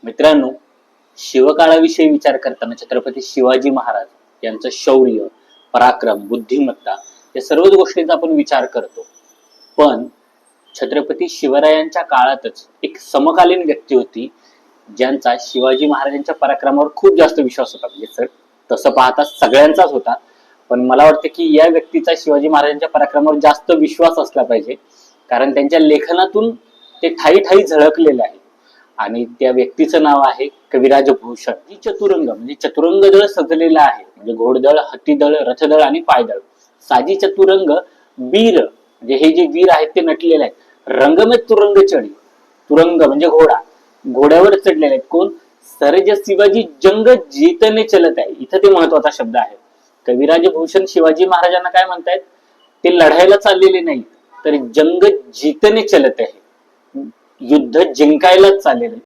मित्रांनो, शिवकाळाविषयी विचार करताना छत्रपती शिवाजी महाराज यांचं शौर्य, पराक्रम, बुद्धिमत्ता या सर्वच गोष्टींचा आपण विचार करतो. पण छत्रपती शिवरायांच्या काळातच एक समकालीन व्यक्ती होती ज्यांचा शिवाजी महाराजांच्या पराक्रमावर खूप जास्त विश्वास होता. म्हणजे तसं पाहता सगळ्यांचाच होता, पण मला वाटतं की या व्यक्तीचा शिवाजी महाराजांच्या पराक्रमावर जास्त विश्वास असला पाहिजे, कारण त्यांच्या लेखनातून ते ठायी ठायी झळकलेले आहे. आणि त्या व्यक्तीचं नाव आहे कविराज भूषण. ही चतुरंग म्हणजे चतुरंग दळ सजलेला आहे. म्हणजे घोडदळ, हत्तीदळ, रथदळ आणि पायदळ. साजी चतुरंग वीर म्हणजे हे जे वीर आहेत ते नटलेले आहेत. रंगमे तुरंग चढी, तुरंग म्हणजे घोडा, घोड्यावर चढलेले आहेत. कोण? सरज शिवाजी जंग जीतने चलत आहे. इथं ते महत्वाचा शब्द आहे. कविराज भूषण शिवाजी महाराजांना काय म्हणतायत? ते लढायला चाललेले नाही, तर जंग जीतने चलत आहे, युद्ध जिंकायलाच चाललेलं आहे.